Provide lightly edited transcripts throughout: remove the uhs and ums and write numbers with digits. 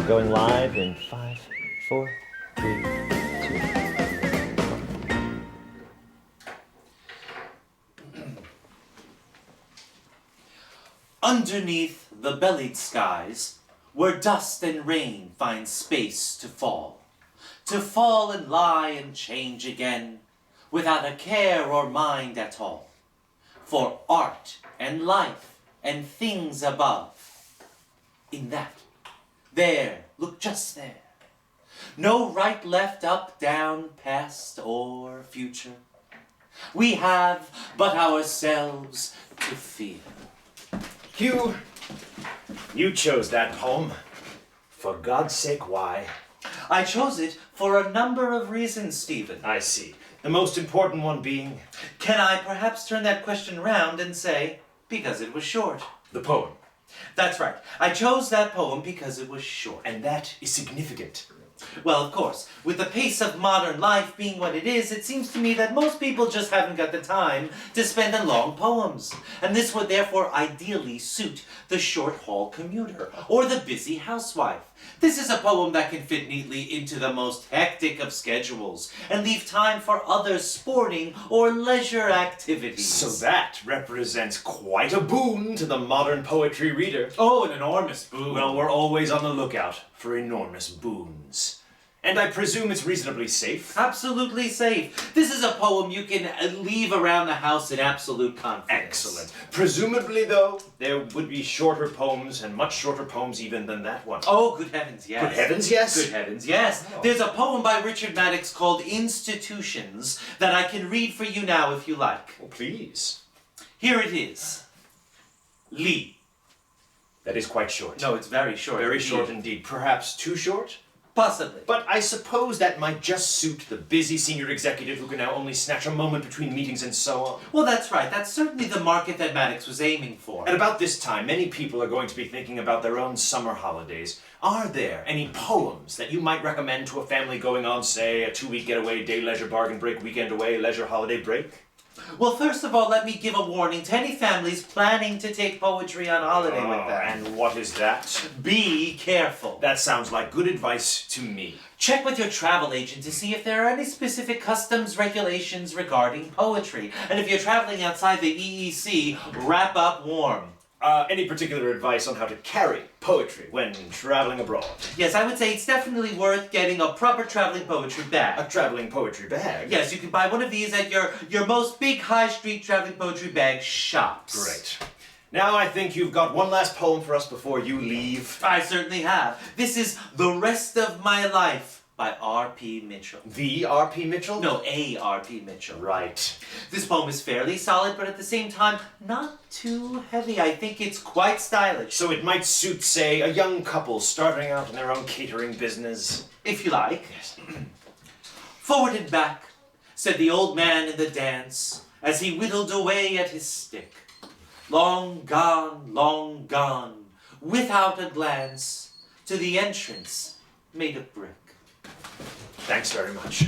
Going live in 5, 4, 3, 2. Underneath the bellied skies, where dust and rain find space to fall and lie and change again, without a care or mind at all, for art and life and things above. In that, there, look just there, no right, left, up, down, past, or future. We have but ourselves to fear. Hugh, you chose that poem. For God's sake, why? I chose it for a number of reasons, Stephen. I see. The most important one being... Can I perhaps turn that question round and say, because it was short? the poem. That's right. I chose that poem because it was short. And that is significant. Well, of course, with the pace of modern life being what it is seems to me that most people just haven't got the time to spend on long poems. And this would therefore ideally suit the short-haul commuter or the busy housewife. This is a poem that can fit neatly into the most hectic of schedules and leave time for other sporting or leisure activities. So that represents quite a boon to the modern poetry reader. Oh, an enormous boon. Well, we're always on the lookout for enormous boons. And I presume it's reasonably safe? Absolutely safe. This is a poem you can leave around the house in absolute confidence. Excellent. Presumably, though, there would be shorter poems, and much shorter poems even than that one. Oh, good heavens, yes. Good heavens, yes? Good heavens, yes. Oh. There's a poem by Richard Maddox called Institutions that I can read for you now if you like. Oh, please. Here it is. Lee. That is quite short. No, it's very short. Very short indeed. Perhaps too short? Possibly. But I suppose that might just suit the busy senior executive who can now only snatch a moment between meetings and so on. Well, that's right. That's certainly the market that Maddox was aiming for. At about this time, many people are going to be thinking about their own summer holidays. Are there any poems that you might recommend to a family going on, say, a 2-week getaway, day leisure, bargain break, weekend away, leisure holiday break? Well, first of all, let me give a warning to any families planning to take poetry on holiday with them. And what is that? Be careful. That sounds like good advice to me. Check with your travel agent to see if there are any specific customs regulations regarding poetry. And if you're traveling outside the EEC, wrap up warm. Any particular advice on how to carry poetry when traveling abroad? Yes, I would say it's definitely worth getting a proper traveling poetry bag. A traveling poetry bag? Yes, you can buy one of these at your most big high street traveling poetry bag shops. Great. Now I think you've got one last poem for us before you leave. I certainly have. This is The Rest of My Life by R.P. Mitchell. The R.P. Mitchell? No, A. R.P. Mitchell. Right. This poem is fairly solid, but at the same time, not too heavy. I think it's quite stylish. So it might suit, say, a young couple starting out in their own catering business. If you like. Yes. Forward and back, said the old man in the dance, as he whittled away at his stick. Long gone, without a glance, to the entrance made of brick. Thanks very much.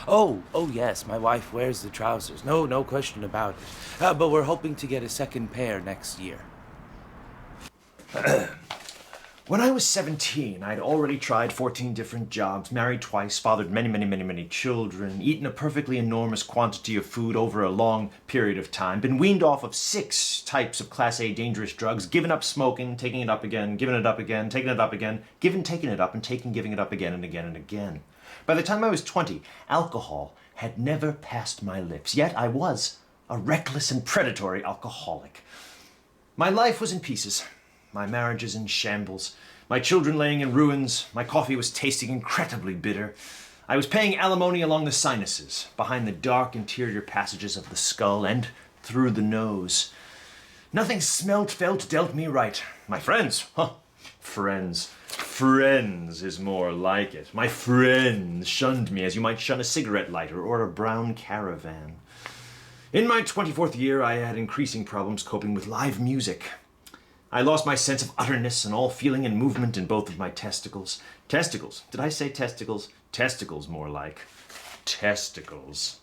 Oh, yes, my wife wears the trousers. No question about it. But we're hoping to get a second pair next year. When I was 17, I'd already tried 14 different jobs, married twice, fathered many children, eaten a perfectly enormous quantity of food over a long period of time, been weaned off of 6 types of Class A dangerous drugs, given up smoking, taking it up again, given it up again, taking it up again, taking it up, and giving it up again and again and again. By the time I was 20, alcohol had never passed my lips, yet I was a reckless and predatory alcoholic. My life was in pieces. My marriages in shambles, my children laying in ruins, my coffee was tasting incredibly bitter. I was paying alimony along the sinuses, behind the dark interior passages of the skull, and through the nose. Nothing smelt, felt, dealt me right. My friends, friends. Friends is more like it. My friends shunned me as you might shun a cigarette lighter or a brown caravan. In my 24th year, I had increasing problems coping with live music. I lost my sense of utterness and all feeling and movement in both of my testicles. Testicles? Did I say testicles? Testicles, more like. Testicles.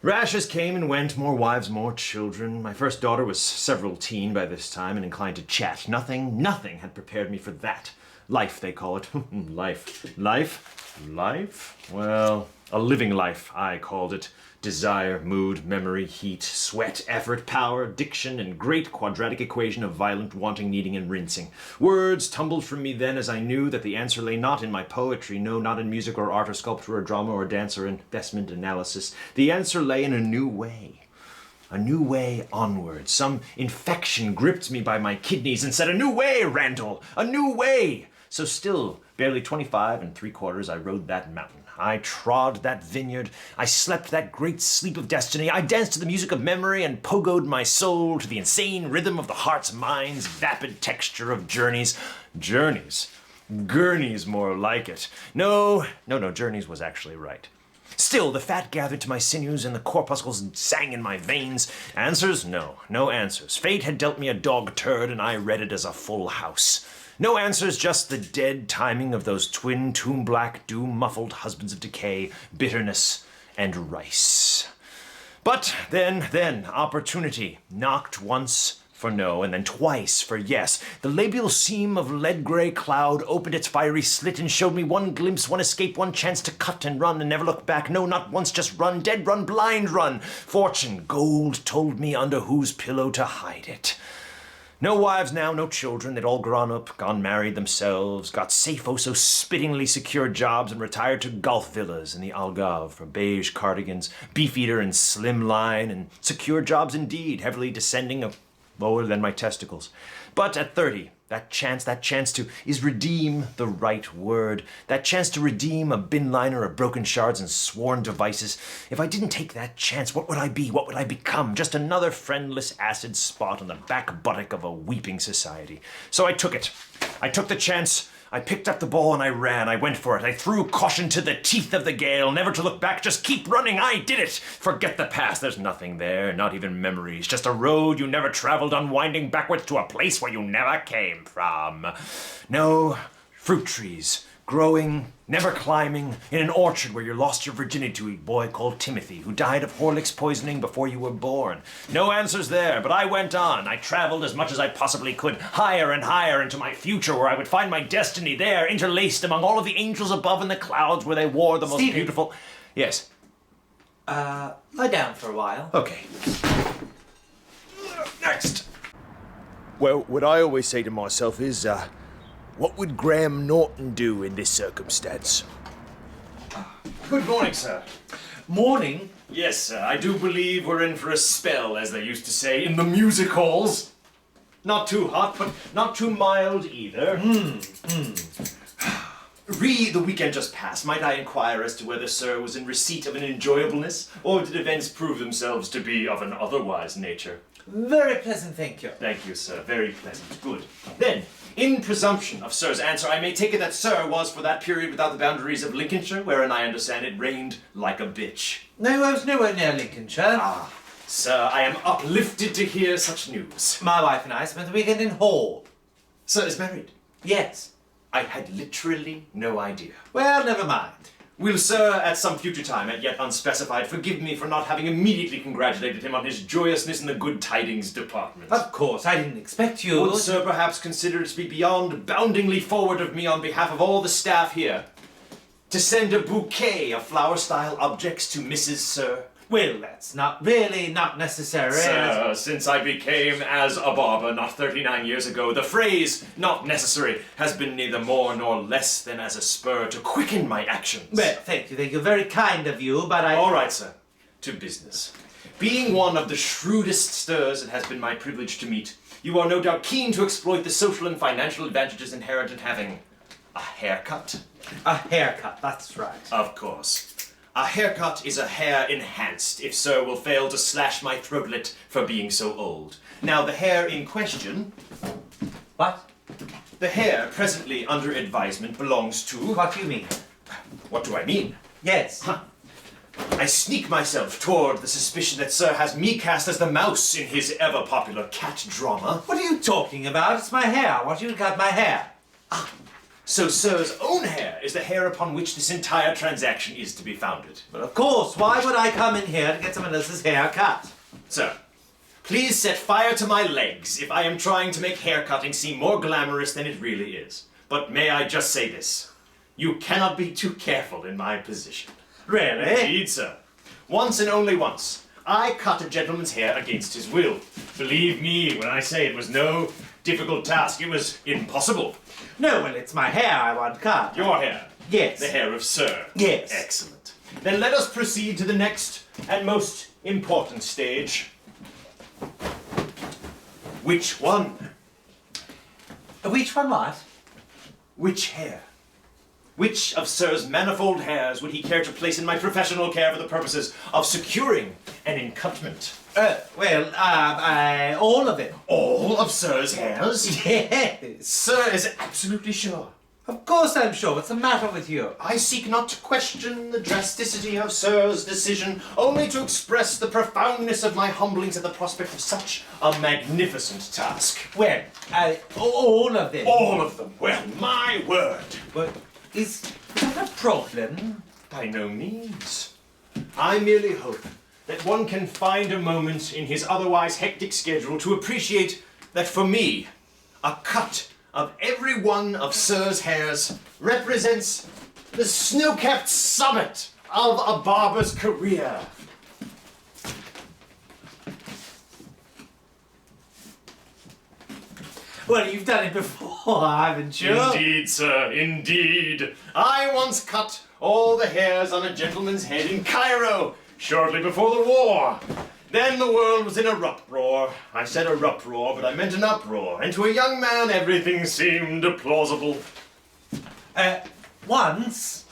Rashes came and went, more wives, more children. My first daughter was several teen by this time and inclined to chat. Nothing had prepared me for that. Life, they call it. Life. Life? Life? Well, a living life, I called it. Desire, mood, memory, heat, sweat, effort, power, diction, and great quadratic equation of violent wanting, needing, and rinsing. Words tumbled from me then as I knew that the answer lay not in my poetry, no, not in music or art or sculpture or drama or dance or investment analysis. The answer lay in a new way. A new way onward. Some infection gripped me by my kidneys and said, "A new way, Randall! A new way!" So still, barely 25 3/4, I rode that mountain. I trod that vineyard. I slept that great sleep of destiny. I danced to the music of memory and pogoed my soul to the insane rhythm of the heart's mind's vapid texture of journeys. Journeys? Gurneys, more like it. No, journeys was actually right. Still, the fat gathered to my sinews and the corpuscles sang in my veins. Answers? No answers. Fate had dealt me a dog turd and I read it as a full house. No answers, just the dead timing of those twin tomb-black, doom-muffled husbands of decay, bitterness, and rice. But then, opportunity knocked once for no, and then twice for yes. The labial seam of lead-gray cloud opened its fiery slit and showed me one glimpse, one escape, one chance to cut and run and never look back. No, not once, just run, dead run, blind run. Fortune, gold, told me under whose pillow to hide it. No wives now, no children. They'd all grown up, gone married themselves, got safe, oh so spittingly secure jobs, and retired to golf villas in the Algarve for beige cardigans, beefeater and slimline, and secure jobs indeed, heavily descending lower than my testicles. But at 30, that chance to, is redeem the right word. That chance to redeem a bin liner of broken shards and sworn devices. If I didn't take that chance, what would I be? What would I become? Just another friendless acid spot on the back buttock of a weeping society. So I took it. I took the chance. I picked up the ball and I ran. I went for it. I threw caution to the teeth of the gale, never to look back, just keep running. I did it. Forget the past. There's nothing there, not even memories. Just a road you never traveled, unwinding backwards to a place where you never came from. No, fruit trees, growing, never climbing, in an orchard where you lost your virginity to a boy called Timothy, who died of Horlick's poisoning before you were born. No answers there, but I went on. I traveled as much as I possibly could, higher and higher into my future, where I would find my destiny there, interlaced among all of the angels above in the clouds, where they wore the most beautiful... Yes? Lie down for a while. Okay. Next. Well, what I always say to myself is, what would Graham Norton do in this circumstance? Good morning, sir. Morning. Yes, sir. I do believe we're in for a spell, as they used to say, in the music halls. Not too hot, but not too mild either. The weekend just passed. Might I inquire as to whether sir was in receipt of an enjoyableness, or did events prove themselves to be of an otherwise nature? Very pleasant, thank you. Thank you, sir. Very pleasant. Good. Then, in presumption of sir's answer, I may take it that sir was for that period without the boundaries of Lincolnshire, wherein I understand it rained like a bitch. No, I was nowhere near Lincolnshire. Ah, sir, I am uplifted to hear such news. My wife and I spent the weekend in Hall. Sir is married. Yes. I had literally no idea. Well, never mind. Will sir, at some future time, at yet unspecified, forgive me for not having immediately congratulated him on his joyousness in the good tidings department? Of course, I didn't expect you. Would sir perhaps consider it to be beyond boundingly forward of me on behalf of all the staff here to send a bouquet of flower-style objects to Mrs. Sir? Well, that's not necessary. Sir, since I became as a barber not 39 years ago, the phrase, not necessary, has been neither more nor less than as a spur to quicken my actions. Well, thank you. Very kind of you, but I... All right, sir. To business. Being one of the shrewdest stirs it has been my privilege to meet, you are no doubt keen to exploit the social and financial advantages inherent in having a haircut. A haircut, that's right. Of course. A haircut is a hair enhanced, if sir will fail to slash my throatlet for being so old. Now, the hair in question... What? The hair presently under advisement belongs to... What do you mean? What do I mean? Yes. Huh. I sneak myself toward the suspicion that sir has me cast as the mouse in his ever-popular cat drama. What are you talking about? It's my hair. Why don't you cut my hair? Ah. So sir's own hair is the hair upon which this entire transaction is to be founded. Well, of course. Why would I come in here to get someone else's hair cut? Sir, please set fire to my legs if I am trying to make hair cutting seem more glamorous than it really is. But may I just say this? You cannot be too careful in my position. Really? Indeed, sir. Once and only once, I cut a gentleman's hair against his will. Believe me when I say it was no difficult task. It was impossible. No, well, it's my hair I want cut. Your hair. Yes. The hair of Sir. Yes. Excellent. Then let us proceed to the next and most important stage. Which one? Which one what? Which hair? Which of Sir's manifold hairs would he care to place in my professional care for the purposes of securing an encoupment? All of it. All of Sir's hairs? Yes. Sir is absolutely sure. Of course I'm sure. What's the matter with you? I seek not to question the drasticity of Sir's decision, only to express the profoundness of my humblings at the prospect of such a magnificent task. Well, all of them. All of them. Well, my word. But is that a problem? By no means. I merely hope that one can find a moment in his otherwise hectic schedule to appreciate that for me, a cut of every one of Sir's hairs represents the snow-capped summit of a barber's career. Well, you've done it before, haven't you? Indeed, sir, indeed. I once cut all the hairs on a gentleman's head in Cairo, shortly before the war. Then the world was in a uproar. I said a uproar, but I meant an uproar. And to a young man, everything seemed plausible. Once.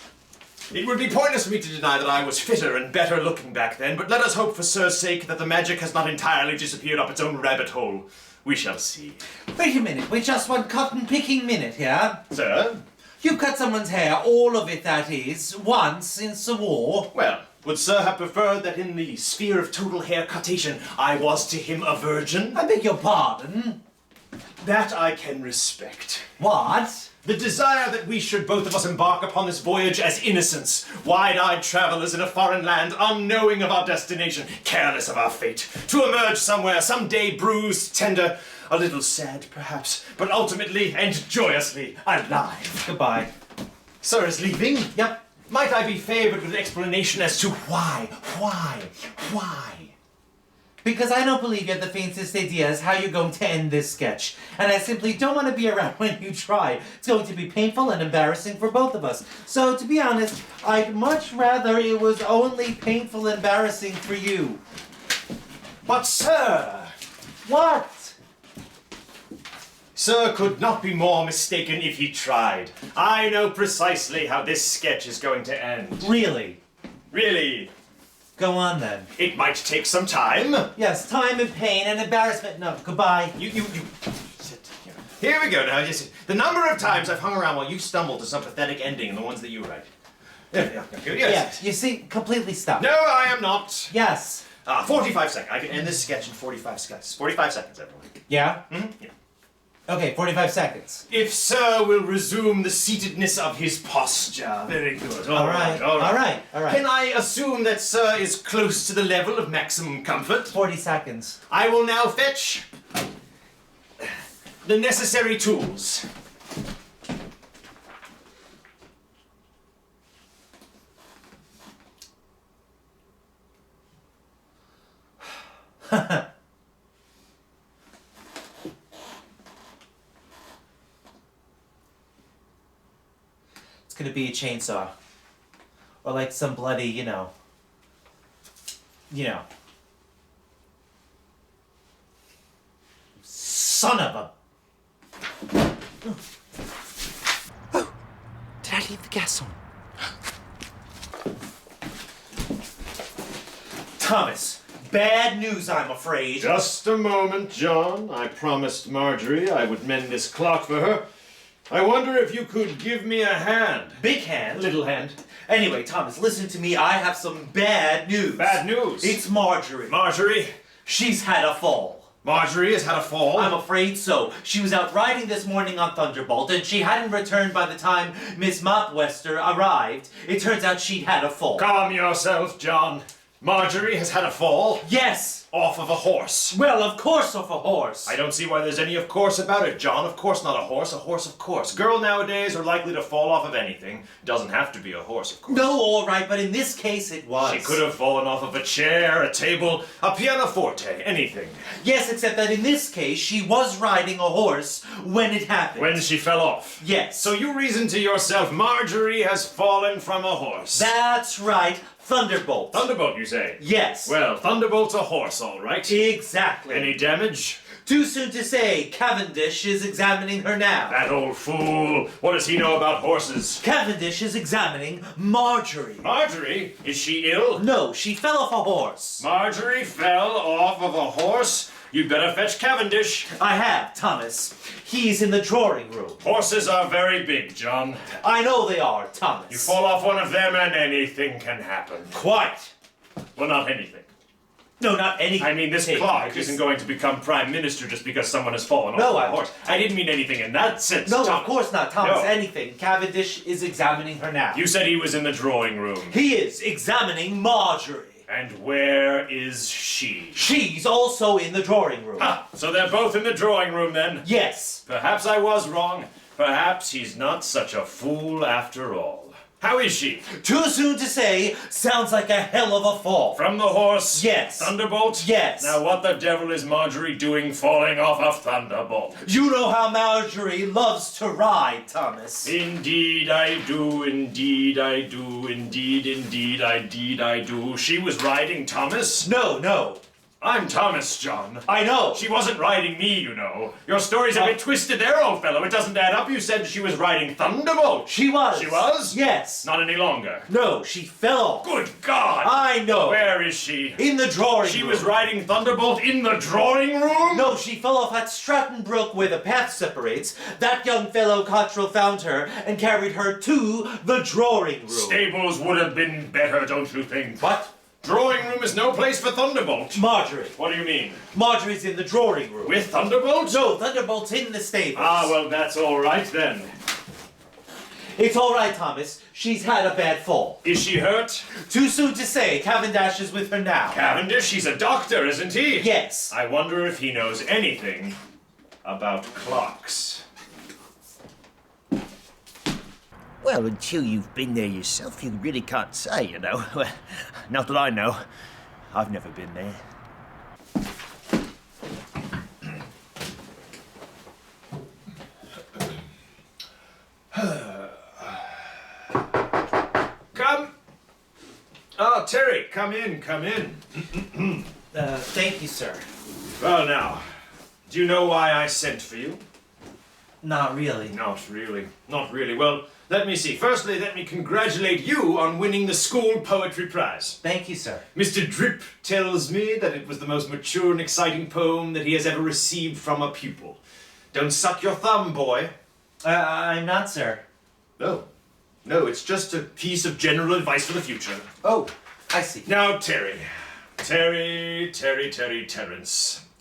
It would be pointless for me to deny that I was fitter and better looking back then, but let us hope for Sir's sake that the magic has not entirely disappeared up its own rabbit hole. We shall see. Wait a minute, we're just one cotton-picking minute here. Sir? You cut someone's hair, all of it that is, once since the war. Well, would Sir have preferred that in the sphere of total hair cuttation I was to him a virgin? I beg your pardon. That I can respect. What? The desire that we should both of us embark upon this voyage as innocents, wide-eyed travelers in a foreign land, unknowing of our destination, careless of our fate, to emerge somewhere, someday bruised, tender, a little sad perhaps, but ultimately and joyously alive. Goodbye. Sir is leaving? Yep. Might I be favoured with an explanation as to why? Because I don't believe you have the faintest idea as how you're going to end this sketch. And I simply don't want to be around when you try. It's going to be painful and embarrassing for both of us. So, to be honest, I'd much rather it was only painful and embarrassing for you. But sir! What? Sir could not be more mistaken if he tried. I know precisely how this sketch is going to end. Really? Really? Go on then. It might take some time. Yes, time and pain and embarrassment. No, goodbye. You sit here. Here we go now. Yes, the number of times I've hung around while you stumbled to some pathetic ending in the ones that you write. Yeah, okay, yes. Yes, you see, completely stop. No, I am not. Yes. 45 seconds. I can end this sketch in 45 seconds. 45 seconds, everyone. Yeah? Yeah. Okay, 45 seconds. If Sir will resume the seatedness of his posture. Very good. All right. All right. Can I assume that Sir is close to the level of maximum comfort? 40 seconds. I will now fetch the necessary tools. It's gonna be a chainsaw. Or like some bloody, you know. Son of a... Oh! Did I leave the gas on? Thomas, bad news, I'm afraid. Just a moment, John. I promised Marjorie I would mend this clock for her. I wonder if you could give me a hand. Big hand. Little hand. Anyway, Thomas, listen to me. I have some bad news. Bad news. It's Marjorie. Marjorie. She's had a fall. Marjorie has had a fall. I'm afraid so. She was out riding this morning on Thunderbolt, and she hadn't returned by the time Miss Mopwester arrived. It turns out she'd had a fall. Calm yourself, John. Marjorie has had a fall. Yes! off of a horse. Well, of course off a horse. I don't see why there's any of course about it, John. Of course not a horse of course. Girl nowadays are likely to fall off of anything. Doesn't have to be a horse, of course. No, all right, but in this case it was. She could have fallen off of a chair, a table, a pianoforte, anything. Yes, except that in this case she was riding a horse when it happened. When she fell off. Yes. So you reason to yourself, Marjorie has fallen from a horse. That's right. Thunderbolt. Thunderbolt, you say? Yes. Well, Thunderbolt's a horse, all right. Exactly. Any damage? Too soon to say. Cavendish is examining her now. That old fool. What does he know about horses? Cavendish is examining Marjorie. Marjorie? Is she ill? No, she fell off a horse. Marjorie fell off of a horse? You'd better fetch Cavendish. I have, Thomas. He's in the drawing room. Horses are very big, John. I know they are, Thomas. You fall off one of them and anything can happen. Quite. Well, not anything. No, not any. I mean, this thing. clock isn't going to become prime minister just because someone has fallen No, off a horse. I didn't mean anything in that sense, No, Thomas. of course not, Thomas. No. Anything. Cavendish is examining her now. You said he was in the drawing room. He is examining Marjorie. And where is she? She's also in the drawing room. Ah, so they're both in the drawing room then? Yes. Perhaps I was wrong. Perhaps he's not such a fool after all. How is she? Too soon to say. Sounds like a hell of a fall. From the horse? Yes. Thunderbolt? Yes. Now what the devil is Marjorie doing falling off a thunderbolt? You know how Marjorie loves to ride, Thomas. Indeed I do, indeed I do, indeed I do. She was riding Thomas? No. I'm Thomas, John. I know. She wasn't riding me, you know. Your story's a bit twisted there, old fellow. It doesn't add up. You said she was riding Thunderbolt. She was. She was? Yes. Not any longer. No, she fell off. Good God! I know. Where is she? In the drawing She room. was riding Thunderbolt in the drawing room? No, she fell off at Stratton Brook where the path separates. That young fellow Cottrell found her and carried her to the drawing room. Stables would have been better, don't you think? What? Drawing room is no place for Thunderbolt. Marjorie. What do you mean? Marjorie's in the drawing room. With Thunderbolt? No, Thunderbolt's in the stables. Ah, well, that's all right then. It's all right, Thomas. She's had a bad fall. Is she hurt? Too soon to say. Cavendish is with her now. Cavendish, he's a doctor, isn't he? Yes. I wonder if he knows anything about clocks. Well, until you've been there yourself, you really can't say, you know. Well, not that I know. I've never been there. Come. Oh, Terry, come in, come in. Thank you, sir. Well, now, do you know why I sent for you? Not really. Not really. Not really. Well, let me see. Firstly, let me congratulate you on winning the school poetry prize. Thank you, sir. Mr. Drip tells me that it was the most mature and exciting poem that he has ever received from a pupil. Don't suck your thumb, boy. I'm not, sir. No. No, it's just a piece of general advice for the future. Oh, I see. Now, Terry. Terrence.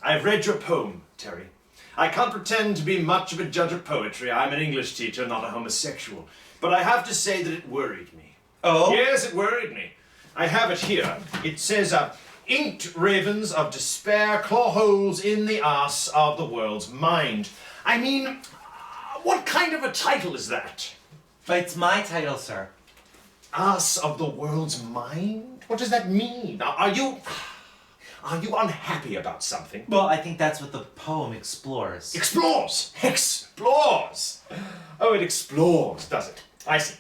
I've read your poem, Terry. I can't pretend to be much of a judge of poetry. I'm an English teacher, not a homosexual. But I have to say that it worried me. Oh? Yes, it worried me. I have it here. It says, inked ravens of despair claw holes in the arse of the world's mind. I mean, what kind of a title is that? It's my title, sir. Arse of the world's mind? What does that mean? Are you unhappy about something? Well, I think that's what the poem explores. Explores! Explores! Oh, it explores, does it? I see.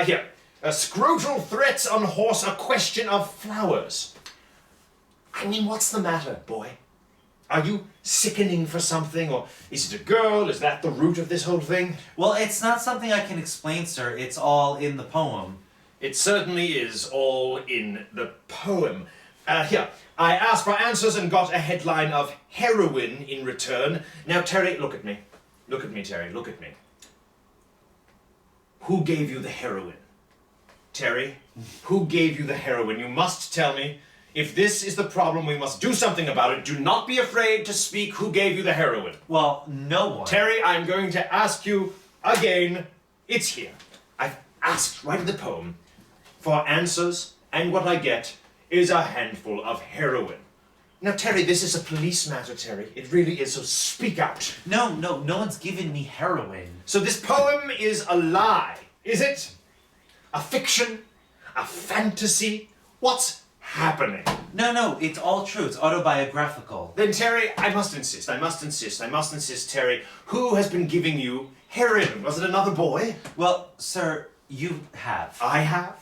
Here. Scrotal threats on horse, a question of flowers. I mean, what's the matter, boy? Are you sickening for something, or is it a girl? Is that the root of this whole thing? Well, it's not something I can explain, sir. It's all in the poem. It certainly is all in the poem. Here. I asked for answers and got a headline of heroin in return. Now, Terry, look at me. Look at me, Terry. Look at me. Who gave you the heroin? Terry, who gave you the heroin? You must tell me. If this is the problem, we must do something about it. Do not be afraid to speak who gave you the heroin. Well, no one. Terry, I'm going to ask you again. It's here. I've asked right in the poem for answers, and what I get is a handful of heroin. Now, Terry, this is a police matter, Terry. It really is, so speak out. No one's given me heroin. So this poem is a lie, is it? A fiction? A fantasy? What's happening? No, it's all true. It's autobiographical. Then, Terry, I must insist, Terry. Who has been giving you heroin? Was it another boy? Well, sir, you have. I have.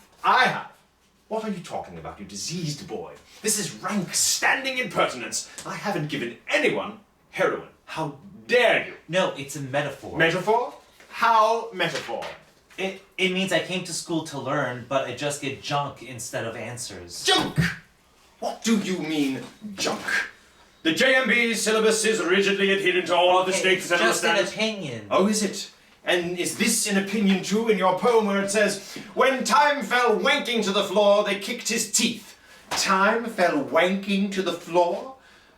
What are you talking about, you diseased boy? This is rank standing impertinence. I haven't given anyone heroin. How dare you? No, it's a metaphor. Metaphor? How metaphor? It means I came to school to learn, but I just get junk instead of answers. Junk! What do you mean, junk? The JMB syllabus is rigidly adherent to all the states and It's just an standards. opinion. Oh, is it? And is this an opinion too in your poem where it says, when time fell wanking to the floor, they kicked his teeth? Time fell wanking to the floor?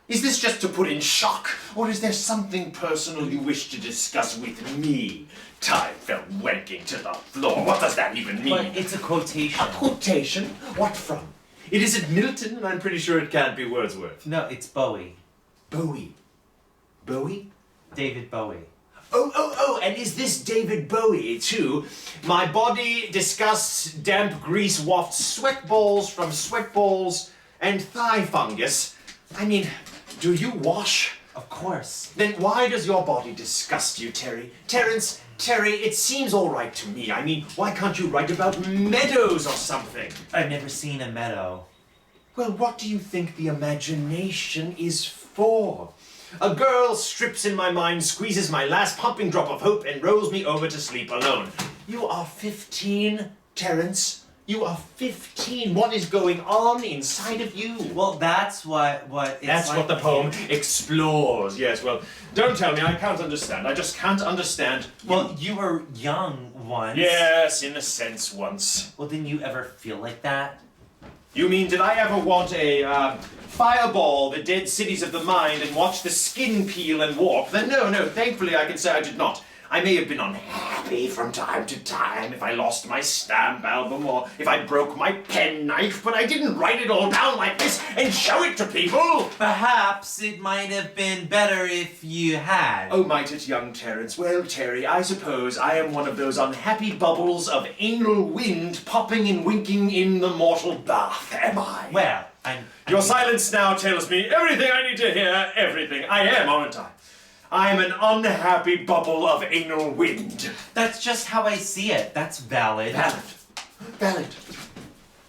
Is this just to put in shock? Or is there something personal you wish to discuss with me? Time fell wanking to the floor. What does that even mean? But it's a quotation. A quotation? What from? It isn't Milton, and I'm pretty sure it can't be Wordsworth. No, it's Bowie. Bowie. Bowie? David Bowie. Oh, and is this David Bowie, too? My body disgusts damp grease wafts sweat balls from sweat balls and thigh fungus. I mean, do you wash? Of course. Then why does your body disgust you, Terry? Terry, it seems all right to me. I mean, why can't you write about meadows or something? I've never seen a meadow. Well, what do you think the imagination is for? A girl strips in my mind, squeezes my last pumping drop of hope, and rolls me over to sleep alone. You are 15, Terence. You are 15. What is going on inside of you? Well, that's what it's That's like what the poem explores. Yes, well, don't tell me. I can't understand. I just can't understand. Well, you were young once. Yes, in a sense, once. Well, didn't you ever feel like that? You mean, did I ever want a fireball the dead cities of the mind and watch the skin peel and warp? Then no, thankfully I can say I did not. I may have been unhappy from time to time if I lost my stamp album or if I broke my penknife, but I didn't write it all down like this and show it to people. Perhaps it might have been better if you had. Oh, might it, young Terence? Well, Terry, I suppose I am one of those unhappy bubbles of anal wind popping and winking in the mortal bath, am I? Well, Your silence now tells me everything I need to hear, everything. I am, aren't I? I'm an unhappy bubble of anal wind. That's just how I see it. That's valid. Valid.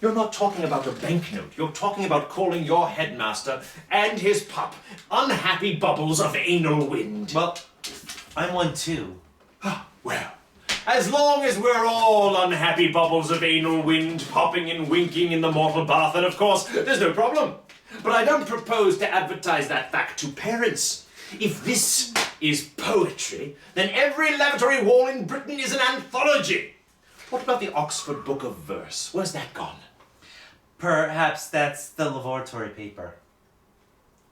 You're not talking about a banknote. You're talking about calling your headmaster and his pup unhappy bubbles of anal wind. Well, I'm one too. Well, as long as we're all unhappy bubbles of anal wind popping and winking in the mortal bath, then of course there's no problem. But I don't propose to advertise that fact to parents. If this is poetry, then every lavatory wall in Britain is an anthology. What about the Oxford Book of Verse? Where's that gone? Perhaps that's the laboratory paper.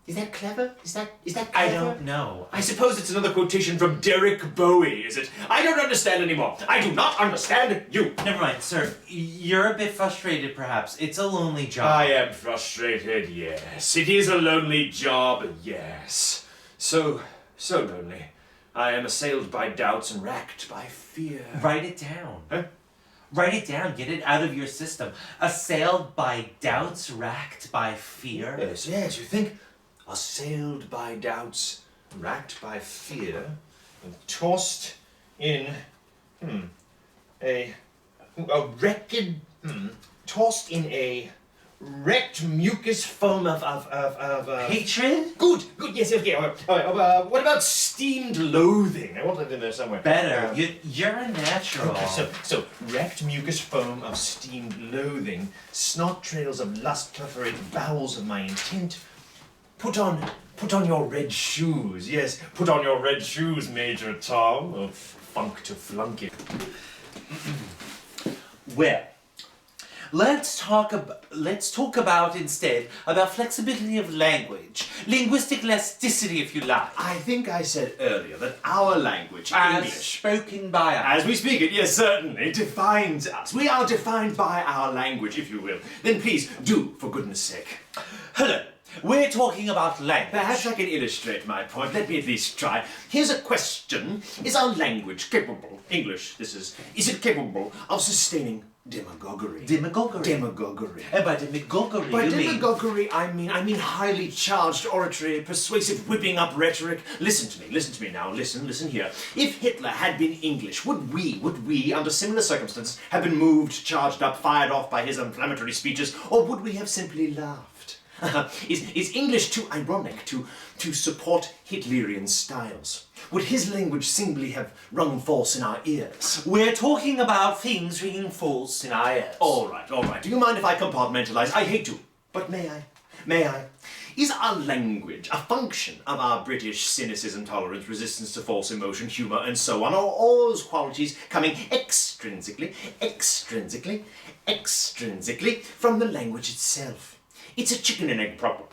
Is that clever? Is that clever? I don't know. I suppose it's another quotation from Derek Bowie, is it? I don't understand anymore. I do not understand you. Never mind, sir. You're a bit frustrated, perhaps. It's a lonely job. I am frustrated, yes. It is a lonely job, yes. So lonely. I am assailed by doubts and racked by fear. Write it down. Huh? Write it down. Get it out of your system. Assailed by doubts, racked by fear. Yes, you think? Assailed by doubts, racked by fear, and tossed in, tossed in a wrecked mucus foam of Hatred? Good, yes, okay. What about steamed loathing? I want that in there somewhere. Better. You're a natural. So wrecked mucus foam of steamed loathing, snot trails of lust perforate bowels of my intent. Put on your red shoes. Yes, put on your red shoes, Major Tom. Oh, funk to flunk it. Well, let's talk about instead about flexibility of language, linguistic elasticity, if you like. I think I said earlier that our language, As English, spoken by us. as we speak it, yes, certainly, defines us. We are defined by our language, if you will. Then please, do, for goodness sake. Hello. We're talking about language. Perhaps I can illustrate my point. Let me at least try. Here's a question. Is our language capable, English this is it capable of sustaining demagoguery? Demagoguery. Demagoguery. And by demagoguery, By you mean... demagoguery, I mean highly charged oratory, persuasive whipping up rhetoric. Listen to me now, listen here. If Hitler had been English, would we, under similar circumstances, have been moved, charged up, fired off by his inflammatory speeches, or would we have simply laughed? Is English too ironic to support Hitlerian styles? Would his language simply have rung false in our ears? We're talking about things ringing false in our ears. All right. Do you mind if I compartmentalize? I hate to, but may I? Is our language a function of our British cynicism, tolerance, resistance to false emotion, humour, and so on, or all those qualities coming extrinsically from the language itself? It's a chicken and egg problem.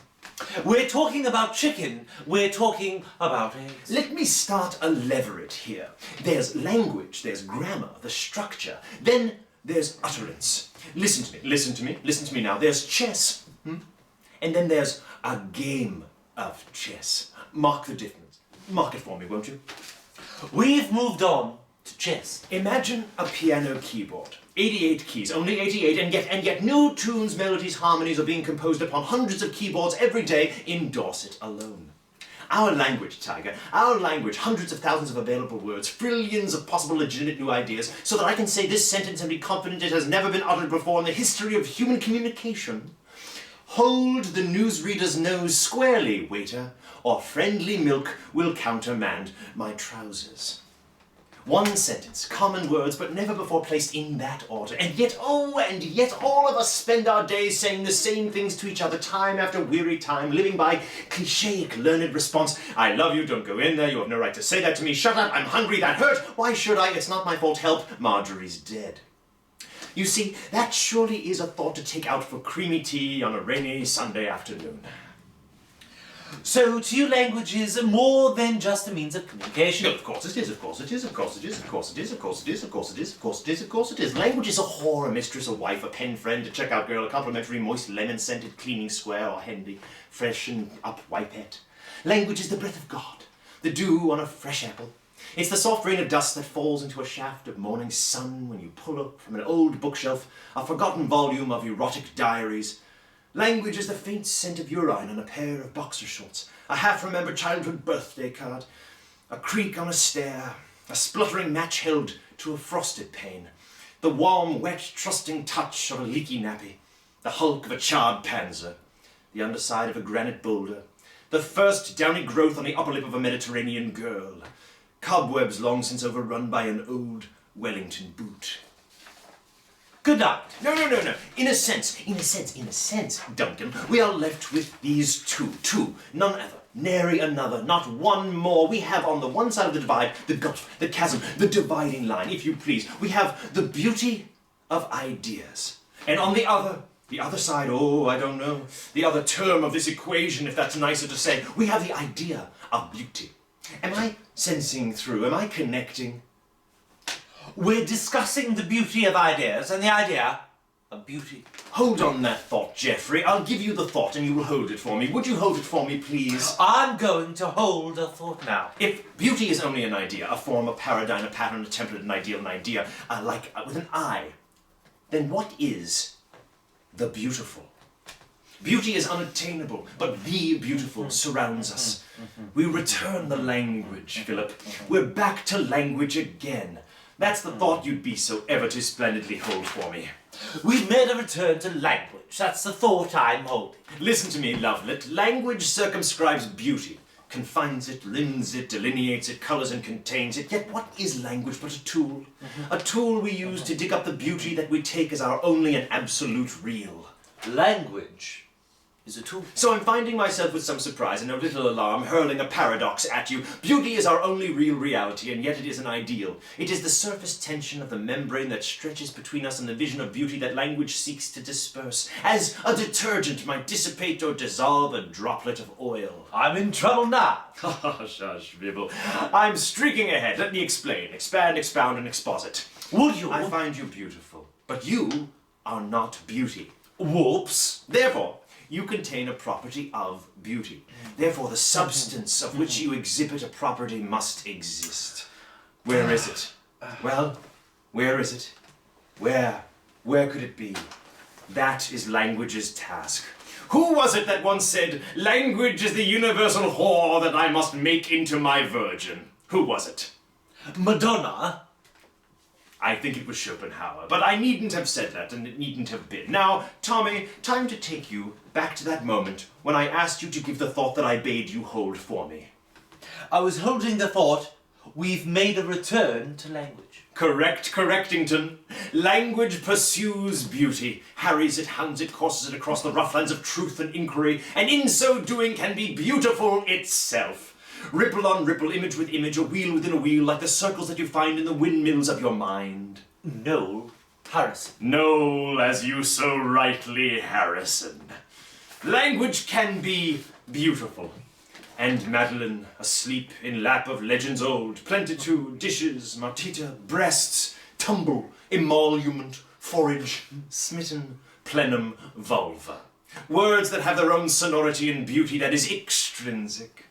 We're talking about chicken. We're talking about eggs. Let me start a leveret here. There's language, there's grammar, the structure. Then there's utterance. Listen to me now. There's chess, and then there's a game of chess. Mark the difference. Mark it for me, won't you? We've moved on to chess. Imagine a piano keyboard. 88 keys, only 88, and yet new tunes, melodies, harmonies are being composed upon hundreds of keyboards every day in Dorset alone. Our language, Tiger, our language, hundreds of thousands of available words, trillions of possible legitimate new ideas, so that I can say this sentence and be confident it has never been uttered before in the history of human communication. Hold the newsreader's nose squarely, waiter, or friendly milk will countermand my trousers. One sentence, common words, but never before placed in that order. And yet all of us spend our days saying the same things to each other time after weary time, living by clichéic learned response. I love you, don't go in there, you have no right to say that to me, shut up, I'm hungry, that hurt, why should I, it's not my fault, help, Marjorie's dead. You see, that surely is a thought to take out for creamy tea on a rainy Sunday afternoon. So, to you, language is more than just a means of communication. Of course it is. Language is a whore, a mistress, a wife, a pen friend, a checkout girl, a complimentary, moist, lemon-scented cleaning square, or handy, fresh and up wipette. Language is the breath of God, the dew on a fresh apple. It's the soft rain of dust that falls into a shaft of morning sun when you pull up from an old bookshelf a forgotten volume of erotic diaries. Language is the faint scent of urine on a pair of boxer shorts, a half-remembered childhood birthday card, a creak on a stair, a spluttering match held to a frosted pane, the warm, wet, trusting touch of a leaky nappy, the hulk of a charred panzer, the underside of a granite boulder, the first downy growth on the upper lip of a Mediterranean girl, cobwebs long since overrun by an old Wellington boot. Good night. No. In a sense, Duncan, we are left with these two, none other, nary another, not one more. We have on the one side of the divide, the gulf, the chasm, the dividing line, if you please. We have the beauty of ideas. And on the other side, I don't know, the other term of this equation, if that's nicer to say, we have the idea of beauty. Am I sensing through? Am I connecting? We're discussing the beauty of ideas and the idea of beauty. Hold on that thought, Geoffrey. I'll give you the thought and you will hold it for me. Would you hold it for me, please? I'm going to hold a thought now. If beauty is only an idea, a form, a paradigm, a pattern, a template, an ideal, an idea, with an I, then what is the beautiful? Beauty is unattainable, but the beautiful surrounds us. We return the language, Philip. We're back to language again. That's the thought you'd be so ever too splendidly hold for me. We've made a return to language. That's the thought I'm holding. Listen to me, lovelet. Language circumscribes beauty, confines it, limns it, delineates it, colours and contains it. Yet what is language but a tool? A tool we use to dig up the beauty that we take as our only and absolute real. Language is a tool. So I'm finding myself with some surprise and a little alarm hurling a paradox at you. Beauty is our only real reality, and yet it is an ideal. It is the surface tension of the membrane that stretches between us and the vision of beauty that language seeks to disperse, as a detergent might dissipate or dissolve a droplet of oil. I'm in trouble now. Shush, Bibble. I'm streaking ahead. Let me explain, expand, expound, and exposit. Would you? I find you beautiful, but you are not beauty. Whoops. Therefore, you contain a property of beauty. Therefore, the substance of which you exhibit a property must exist. Where is it? Well, where is it? Where could it be? That is language's task. Who was it that once said, "Language is the universal whore that I must make into my virgin"? Who was it? Madonna? I think it was Schopenhauer, but I needn't have said that, and it needn't have been. Now, Tommy, time to take you back to that moment when I asked you to give the thought that I bade you hold for me. I was holding the thought, we've made a return to language. Correct, Correctington. Language pursues beauty, harries it, hounds it, courses it across the rough lands of truth and inquiry, and in so doing can be beautiful itself. Ripple on ripple, image with image, a wheel within a wheel, like the circles that you find in the windmills of your mind. Noel Harrison. Noel, as you so rightly, Harrison. Language can be beautiful. And Madeline, asleep in lap of legends old, plenitude, dishes, martita, breasts, tumble, emolument, forage, smitten, plenum, vulva. Words that have their own sonority and beauty that is extrinsic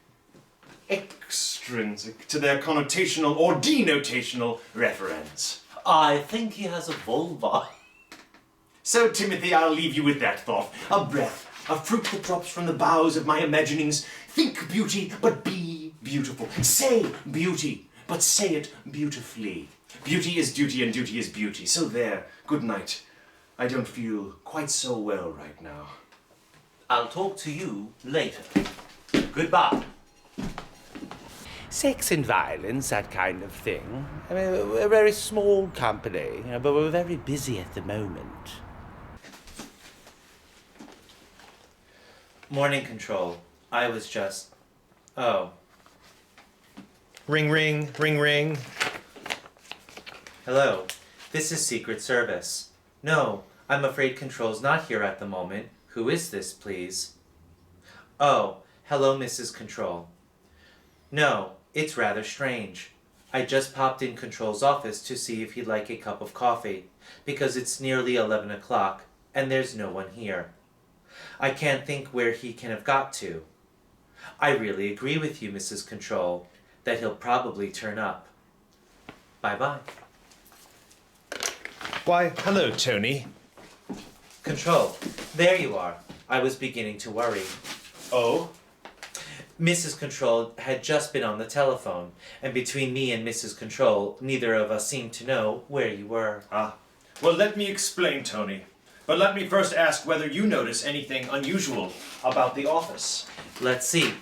to their connotational or denotational reference. I think he has a vulva. So, Timothy, I'll leave you with that thought. A breath, a fruit that drops from the boughs of my imaginings. Think beauty, but be beautiful. Say beauty, but say it beautifully. Beauty is duty, and duty is beauty. So there, good night. I don't feel quite so well right now. I'll talk to you later. Goodbye. Sex and violence, that kind of thing. I mean, we're a very small company, but we're very busy at the moment. Morning control. I was just... Oh. Ring, ring, ring, ring. Hello. This is Secret Service. No, I'm afraid control's not here at the moment. Who is this, please? Oh, hello, Mrs. Control. No, it's rather strange. I just popped in Control's office to see if he'd like a cup of coffee, because it's nearly 11 o'clock, and there's no one here. I can't think where he can have got to. I really agree with you, Mrs. Control, that he'll probably turn up. Bye-bye. Why, hello, Tony. Control, there you are. I was beginning to worry. Oh? Mrs. Control had just been on the telephone, and between me and Mrs. Control, neither of us seemed to know where you were. Ah. Well, let me explain, Tony. But let me first ask whether you notice anything unusual about the office. Let's see.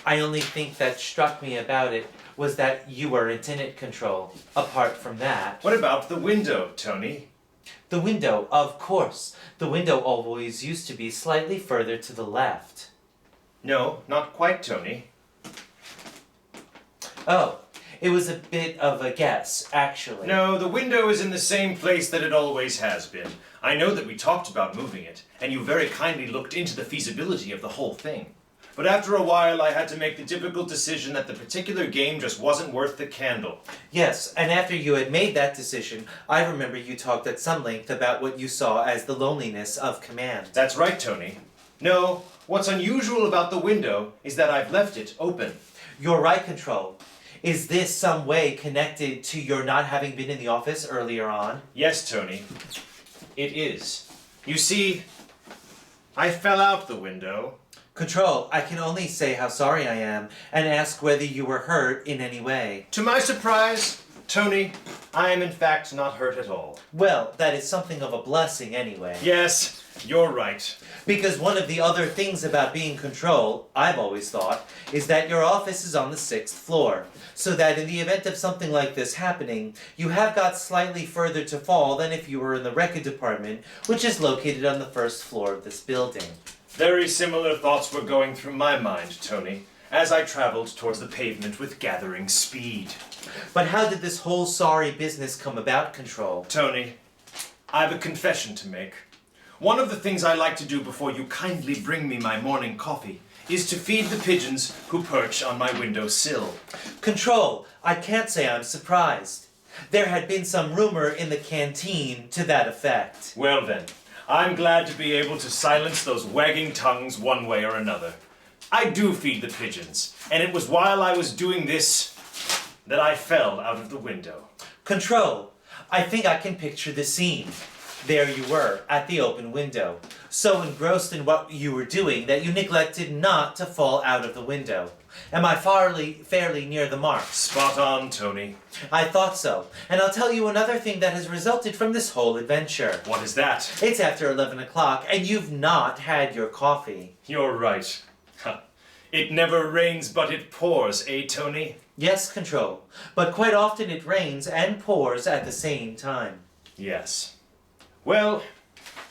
I only think that struck me about it was that you weren't in it, Control. Apart from that... What about the window, Tony? The window, of course. The window always used to be slightly further to the left. No, not quite, Tony. Oh, it was a bit of a guess, actually. No, the window is in the same place that it always has been. I know that we talked about moving it, and you very kindly looked into the feasibility of the whole thing. But after a while, I had to make the difficult decision that the particular game just wasn't worth the candle. Yes, and after you had made that decision, I remember you talked at some length about what you saw as the loneliness of command. That's right, Tony. No, what's unusual about the window is that I've left it open. You're right, Control. Is this some way connected to your not having been in the office earlier on? Yes, Tony. It is. You see, I fell out the window. Control, I can only say how sorry I am and ask whether you were hurt in any way. To my surprise, Tony, I am in fact not hurt at all. Well, that is something of a blessing anyway. Yes, you're right. Because one of the other things about being Control, I've always thought, is that your office is on the 6th floor. So that in the event of something like this happening, you have got slightly further to fall than if you were in the record department, which is located on the 1st floor of this building. Very similar thoughts were going through my mind, Tony, as I traveled towards the pavement with gathering speed. But how did this whole sorry business come about, Control? Tony, I have a confession to make. One of the things I like to do before you kindly bring me my morning coffee is to feed the pigeons who perch on my window sill. Control, I can't say I'm surprised. There had been some rumor in the canteen to that effect. Well then, I'm glad to be able to silence those wagging tongues one way or another. I do feed the pigeons, and it was while I was doing this that I fell out of the window. Control. I think I can picture the scene. There you were, at the open window, so engrossed in what you were doing that you neglected not to fall out of the window. Am I fairly near the mark? Spot on, Tony. I thought so. And I'll tell you another thing that has resulted from this whole adventure. What is that? It's after 11 o'clock, and you've not had your coffee. You're right. It never rains but it pours, eh, Tony? Yes, Control. But quite often it rains and pours at the same time. Yes. Well,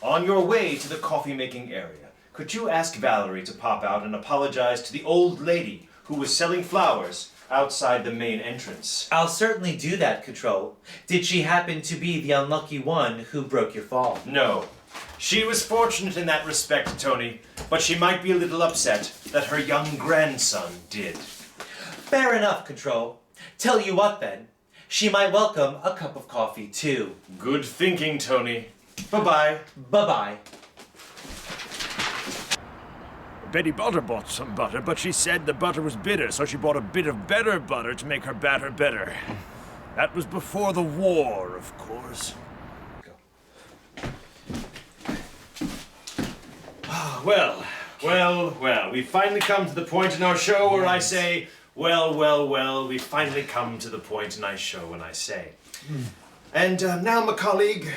on your way to the coffee-making area, could you ask Valerie to pop out and apologize to the old lady who was selling flowers outside the main entrance? I'll certainly do that, Control. Did she happen to be the unlucky one who broke your fall? No. She was fortunate in that respect, Tony, but she might be a little upset that her young grandson did. Fair enough, Control. Tell you what, then. She might welcome a cup of coffee, too. Good thinking, Tony. Bye-bye. Bye-bye. Betty Butter bought some butter, but she said the butter was bitter, so she bought a bit of better butter to make her batter better. That was before the war, of course. Well, we've finally come to the point in our show where I say, well, we've finally come to the point in our show when I say. And now, my colleague,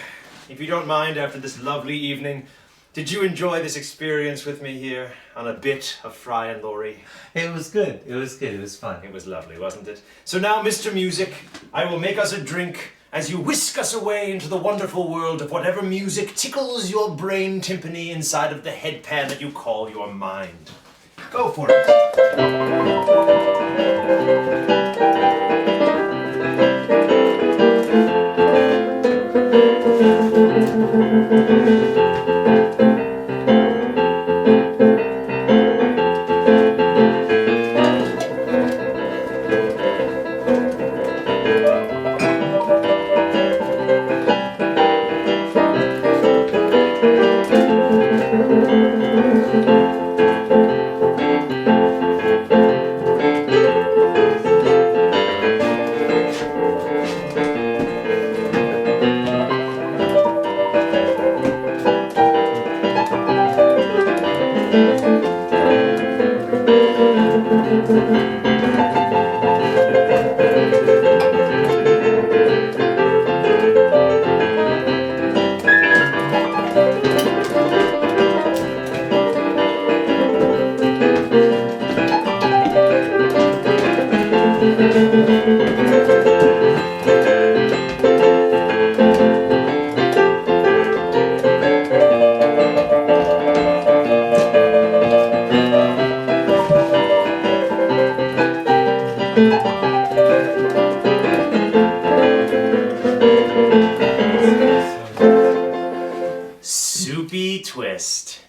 if you don't mind, after this lovely evening, did you enjoy this experience with me here on a bit of Fry and Laurie? It was good. It was good. It was fun. It was lovely, wasn't it? So now, Mr. Music, I will make us a drink as you whisk us away into the wonderful world of whatever music tickles your brain timpani inside of the headpan that you call your mind. Go for it. Soupy twist.